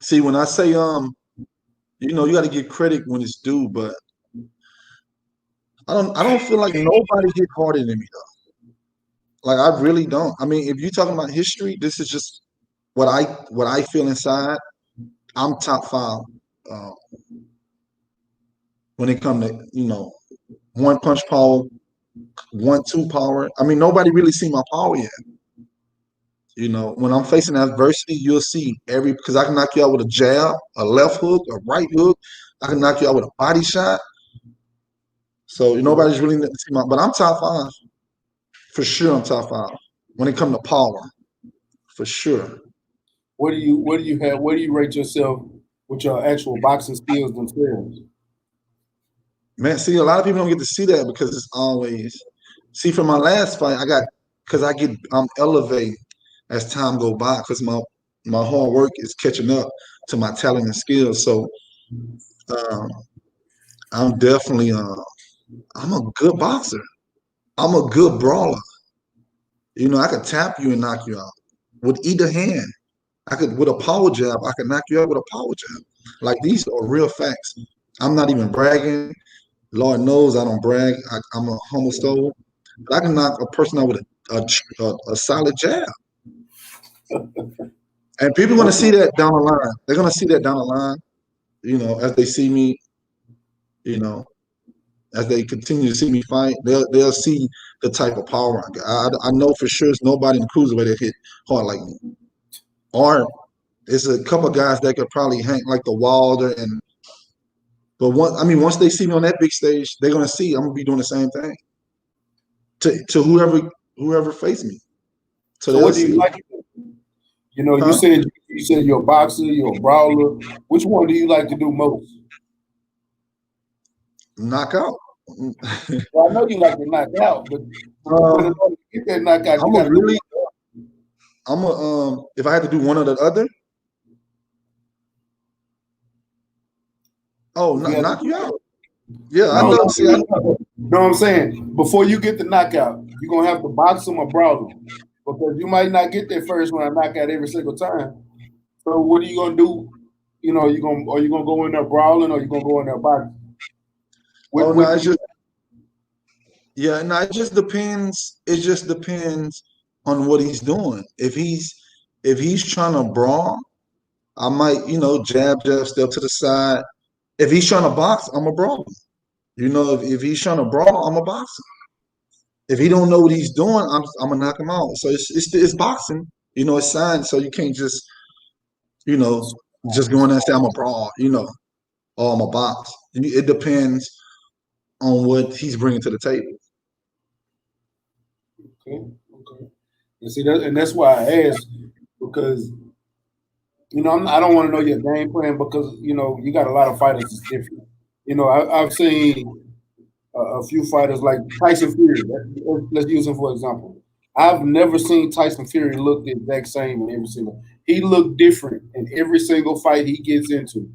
B: see when I say you got to give credit when it's due, but I don't feel like nobody hit harder than me though. Like I really don't. I mean, if you're talking about history, this is just what I feel inside. I'm top 5 uh, when it comes to one punch power, 1-2 power. I mean, nobody really see my power yet. When I'm facing adversity, you'll see because I can knock you out with a jab, a left hook, a right hook. I can knock you out with a body shot. So nobody's really see but I'm top 5 for sure. I'm top 5 when it comes to power, for sure.
A: What do you have? Where do you rate yourself with your actual boxing skills themselves?
B: Man, see, a lot of people don't get to see that because it's always for my last fight, I'm elevating as time go by because my hard work is catching up to my talent and skills. So um, I'm definitely I'm a good boxer. I'm a good brawler. I could tap you and knock you out with either hand. I could with a power jab. I could knock you out with a power jab. Like these are real facts. I'm not even bragging. Lord knows I don't brag. I'm a humble soul. But I can knock a person out with a solid jab. And people are going to see that down the line. They're going to see that down the line, as they see me, you know, as they continue to see me fight, they'll see the type of power I got. I know for sure it's nobody in the cruiserweight that hit hard like me. Or it's a couple of guys that could probably hang like the Wilder but once they see me on that big stage, they're gonna see I'm gonna be doing the same thing to whoever face me.
A: So what do you like? You
B: Huh?
A: said you're a boxer, you're a brawler. Which one do you like to do most?
B: Knockout.
A: Well, I know you like to knock out, but in order to get that knockout, you got to do.
B: If I had to do one or the other, knock you out. Yeah, I know. See,
A: know what I'm saying? Before you get the knockout, you're gonna have to box them or brawl them because you might not get that first one I knock out every single time. So what are you gonna do? Are you gonna go in there brawling or you gonna go in there boxing?
B: It just depends. It just depends on what he's doing. If he's trying to brawl, I might, jab, step to the side. If he's trying to box, I'm a brawler. If he's trying to brawl, I'm a boxer. If he don't know what he's doing, I'm gonna knock him out. So it's boxing. It's science. So you can't just just go in there and say I'm a brawl. Or I'm a box. It depends on what he's bringing to the table.
A: Okay. And see that's why I asked because I don't want to know your game plan because you got a lot of fighters that's different. I've seen a few fighters like Tyson Fury. Let's use him for example. I've never seen Tyson Fury look the exact same in every single. He looked different in every single fight he gets into.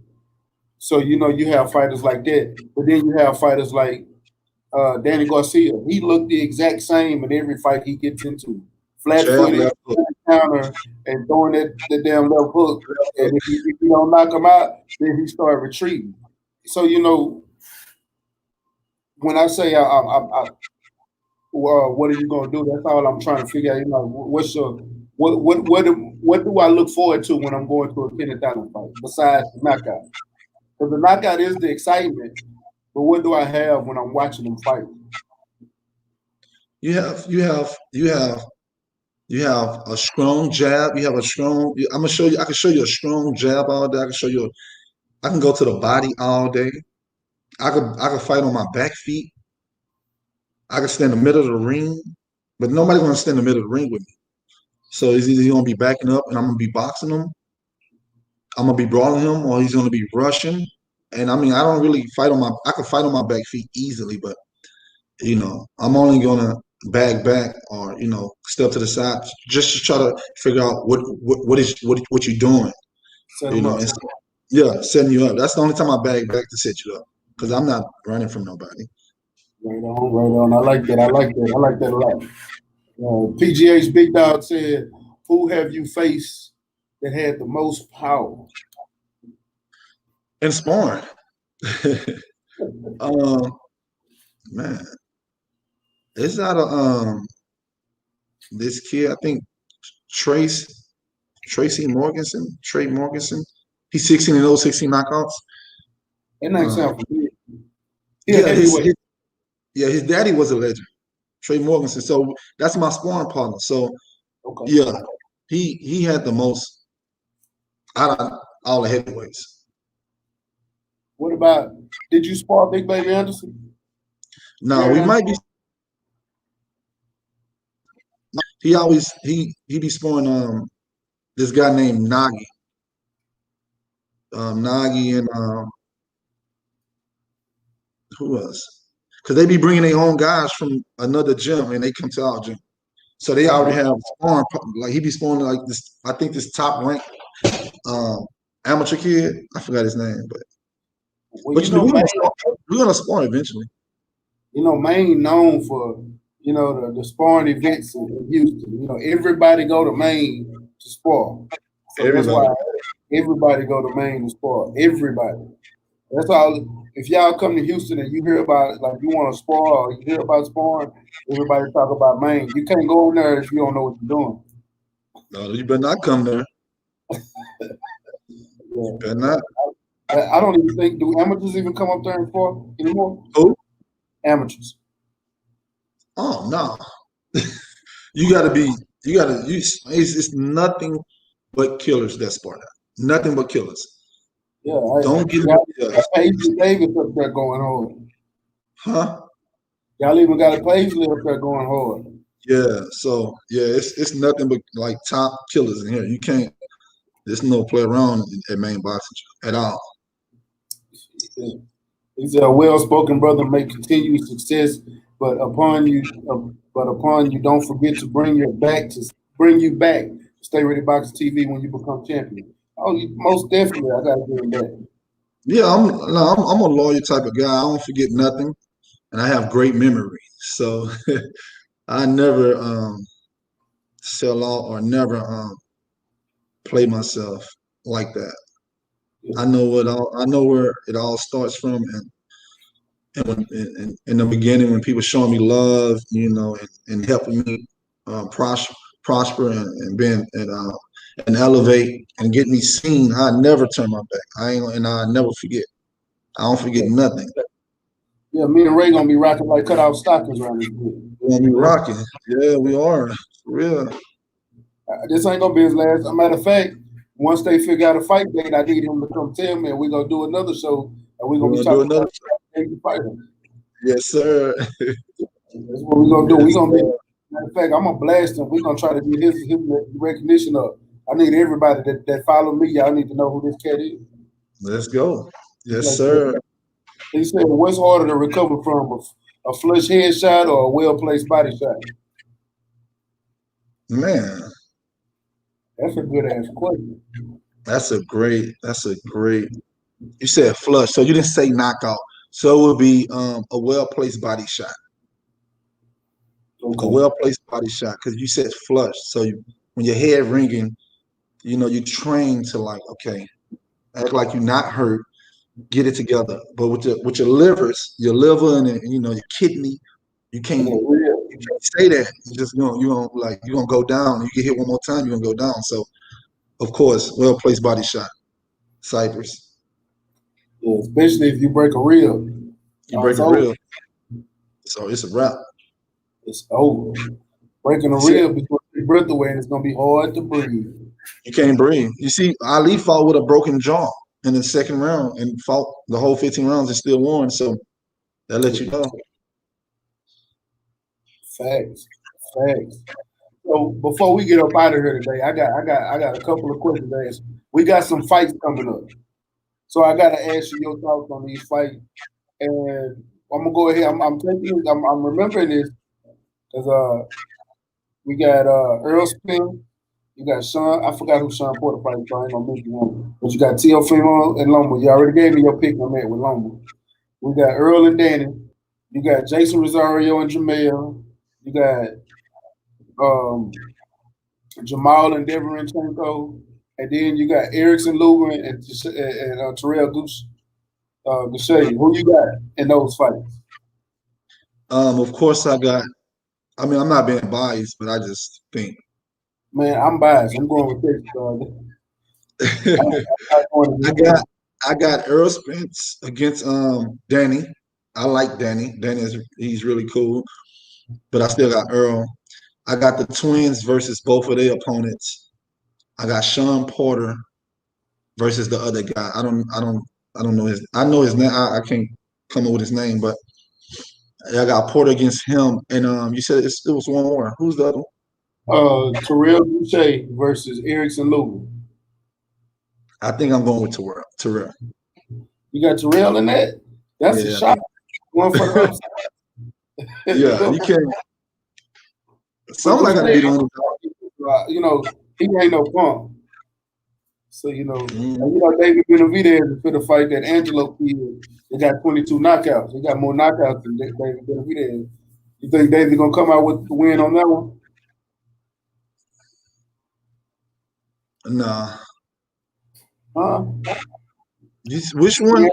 A: So you have fighters like that, but then you have fighters like Danny Garcia. He looked the exact same in every fight he gets into. Flat-footed, counter, and throwing that damn left hook. And if you don't knock him out, then he start retreating. So when I say what are you going to do? That's all I'm trying to figure out. What's your what do I look forward to when I'm going to a $10,000 fight besides the knockout? Because the knockout is the excitement, but what do I have when I'm watching them fight?
B: You have a strong jab. You have a strong. I'm gonna show you. I can show you a strong jab all day. I can go to the body all day. I could fight on my back feet. I could stand in the middle of the ring, but nobody's gonna stand in the middle of the ring with me. So he's either gonna be backing up and I'm gonna be boxing him. I'm gonna be brawling him, or he's gonna be rushing. And I mean, I don't really fight on my. I can fight on my back feet easily, but I'm only gonna back or step to the side just to try to figure out what you're doing. Setting you up. That's the only time I back to set you up because I'm not running from nobody.
A: Right on. I like that. I like that a lot. PGA's Big Dog said, "Who have you faced that had the most power?"
B: And sparring. Man, it's not a this kid, I think Trey Morganson. He's 16-0, 16 knockouts.
A: That name sounds familiar.
B: Yeah, his daddy was a legend, Trey Morganson. So that's my sparring partner. So
A: Okay.
B: yeah, he had the most out of all the heavyweights.
A: What about? Did you spar Big Baby Anderson?
B: Now we might be. He be sparring this guy named Nagi. Nagi and who else? Because they be bringing their own guys from another gym and they come to our gym. So they already have sparring. Like he be sparring like this. I think this top ranked amateur kid. I forgot his name, but we're gonna spar eventually.
A: You know, Maine known for the sparring events in Houston. You know, everybody go to Maine to spar. So that's why everybody go to Maine to spar. Everybody. That's all. If y'all come to Houston and you hear about like you want to spar or you hear about sparring, everybody talk about Maine. You can't go in there if you don't know what you're doing.
B: No, you better not come there. You better not.
A: I don't even think do amateurs even come up there and spar anymore.
B: Who?
A: Amateurs.
B: Oh no. It's nothing but killers that spar now. Nothing but killers.
A: Yeah,
B: don't get
A: Paisley Davis up there going hard.
B: Huh?
A: Y'all even got a Paisley up there going hard.
B: Yeah, so yeah, it's nothing but like top killers in here. You can't. There's no play around at Maine boxing at all.
A: He's a well-spoken brother, may continue success, but upon you, don't forget to bring you back to Stay Ready Boxing TV when you become champion. Oh, most definitely, I gotta get him back.
B: Yeah, I'm a loyal type of guy. I don't forget nothing, and I have great memory. So I never sell out or never play myself like that. I know where it all starts from, and when, in the beginning when people showing me love, and helping me prosper and elevate and get me seen, I never turn my back. I never forget. I don't forget nothing.
A: Yeah, me and Ray gonna be rocking like cutout stockings around this group.
B: We're gonna be rocking. Yeah, we are. For real.
A: This ain't gonna be his last. As a matter of fact, once they figure out a fight date, I need him to come tell me, and we're gonna do another show, and we're gonna be talking about fighting.
B: Yes, sir.
A: That's what we're gonna do. We're gonna be. Matter of fact, I'm gonna blast him. We're gonna try to get his recognition up. I need everybody that follow me. Y'all need to know who this cat is.
B: Let's go. Yes, sir.
A: He said, "What's harder to recover from, a flush headshot or a well-placed body shot?"
B: Man,
A: that's a good ass question.
B: That's a great. You said flush, so you didn't say knockout. So it would be a well-placed body shot. Okay. A well-placed body shot, because you said flush. So when your head ringing, you train to like, okay, act like you're not hurt, get it together. But with your liver and your kidney, you can't say that. You just you're gonna go down. You get hit one more time, you're gonna go down. So of course, well-placed body shot. Cypress.
A: Yeah, especially if you break a rib.
B: You break a rib. So it's a wrap.
A: It's over. Breaking a rib before you breath away, and it's gonna be hard to breathe.
B: You can't breathe. You see, Ali fought with a broken jaw in the second round and fought the whole 15 rounds and still won. So that lets you know.
A: Facts. So before we get up out of here today, I got a couple of questions to ask. We got some fights coming up, so I got to ask you your thoughts on these fights. And I'm gonna go ahead. I'm remembering this because we got Earl Spin. You got Sean. I forgot who Sean Porter fighting for. I ain't gonna mention him. But you got Teofimo and Loma. You already gave me your pick on that with Loma. We got Earl and Danny. You got Jason Rosario and Jamel. You got Jamal and Deverenchenko. And then you got Erickson Lubin and Terrell Goucher. Who you got in those fights?
B: Of course, I got I mean, I'm not being biased, but I just think.
A: Man, I'm biased. I'm going with this.
B: I got Earl Spence against Danny. I like Danny. He's really cool, but I still got Earl. I got the twins versus both of their opponents. I got Sean Porter versus the other guy. I don't know his. I know his name. I can't come up with his name, but I got Porter against him. And you said it was one more. Who's the other one?
A: Terrell Boucher versus Erickson Lubin.
B: I think I'm going with Terrell.
A: You got Terrell in that? That's a shot. One for the upside.
B: Yeah, you can't. Somebody got to be the underdog.
A: You know, he ain't no punk. So, you know, David Benavidez for the fight that Angelo kid, they got 22 knockouts. They got more knockouts than David Benavidez. You think David gonna come out with the win on that one?
B: Nah.
A: Huh?
B: Which one?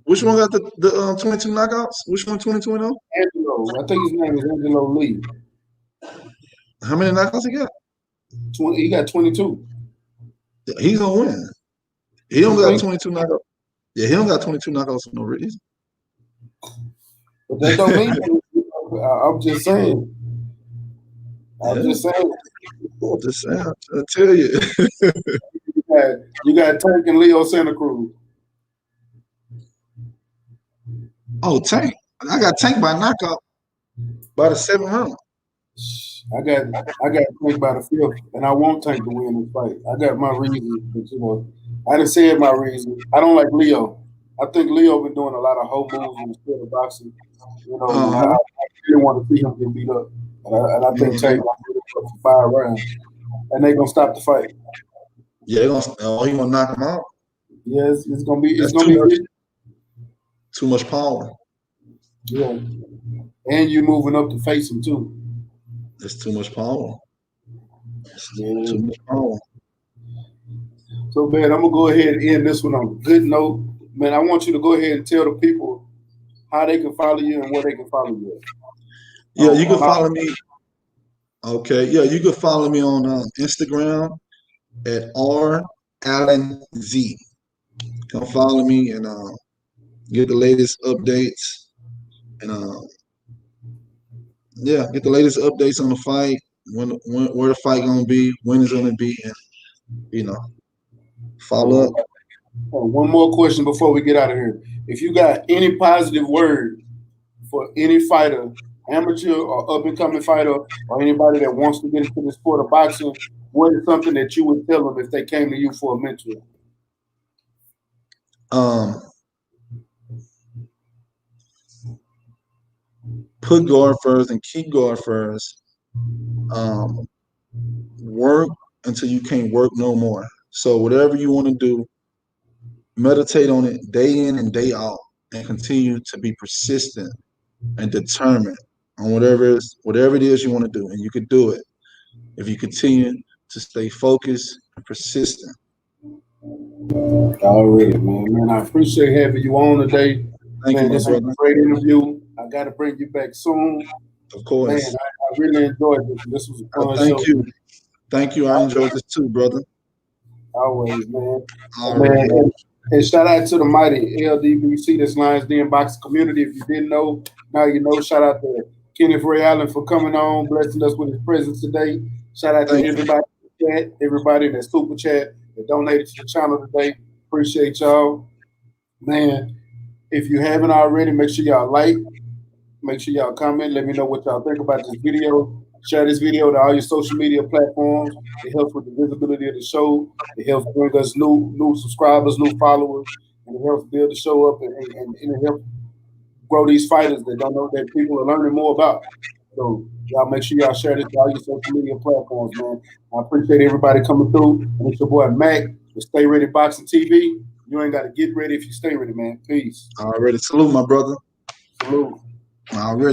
B: Which one got the 22 knockouts? Which one 22-0?
A: Angelo. I think his name is Angelo Lee.
B: How many knockouts he got?
A: 20. He got 22.
B: He's gonna win. He don't got 22 knockouts. Yeah, he don't got 22 knockouts for no reason.
A: But that don't mean I'm just saying. Just saying.
B: I tell you.
A: you got Tank and Leo Santa Cruz.
B: Oh, Tank. I got Tank by knockout by the 7th round.
A: I got Tank by the 5th, and I won't Tank to win this fight. I got my reasons, but you know, I done said my reason. I don't like Leo. I think Leo been doing a lot of hoe moves in the sport of boxing. You know, I really want to see him get beat up, and I think Tank will beat up for 5 rounds, and they gonna stop the fight.
B: Yeah, he gonna knock him out.
A: Yes, it's gonna be
B: too much power.
A: Yeah, and you moving up to face him too.
B: It's too much power.
A: Yeah.
B: Too much power.
A: So, man, I'm gonna go ahead and end this one on a good note. Man, I want you to go ahead and tell the people how they can follow you and where they can follow you.
B: Yeah, you can follow me. Okay, yeah, you can follow me on Instagram at RAllenZ. Come follow me and get the latest updates and get the latest updates on the fight, where the fight gonna be, when it's gonna be, and follow up.
A: One more question before we get out of here. If you got any positive word for any fighter, amateur or up and coming fighter, or anybody that wants to get into the sport of boxing, what is something that you would tell them if they came to you for a mentor?
B: Put guard first and keep guard first. Work until you can't work no more. So whatever you want to do, meditate on it day in and day out, and continue to be persistent and determined on whatever it is you want to do, and you could do it if you continue to stay focused and persistent.
A: Already, man. I appreciate having you on today.
B: Thank you,
A: this was a great interview. I got to bring you back soon.
B: Of course.
A: Man, I really enjoyed this. This was a fun show.
B: Thank you. I enjoyed this too, brother.
A: Always, man. And shout out to the mighty LDBC, this Lions Den boxing community. If you didn't know, now you know. Shout out to Kenneth Ray Allen for coming on, blessing us with his presence today. Shout out to everybody in the chat, everybody in that super chat that donated to the channel today. Appreciate y'all. Man, if you haven't already, make sure y'all like, make sure y'all comment. Let me know what y'all think about this video. Share this video to all your social media platforms. It helps with the visibility of the show. It helps bring us new subscribers, new followers, and it helps build the show up and it helps grow these fighters that don't know that people are learning more about. So y'all make sure y'all share this to all your social media platforms, man. I appreciate everybody coming through. And it's your boy Mac with Stay Ready Boxing TV. You ain't got to get ready if you stay ready, man. Peace.
B: Already. Salute, my brother.
A: Salute.
B: Already.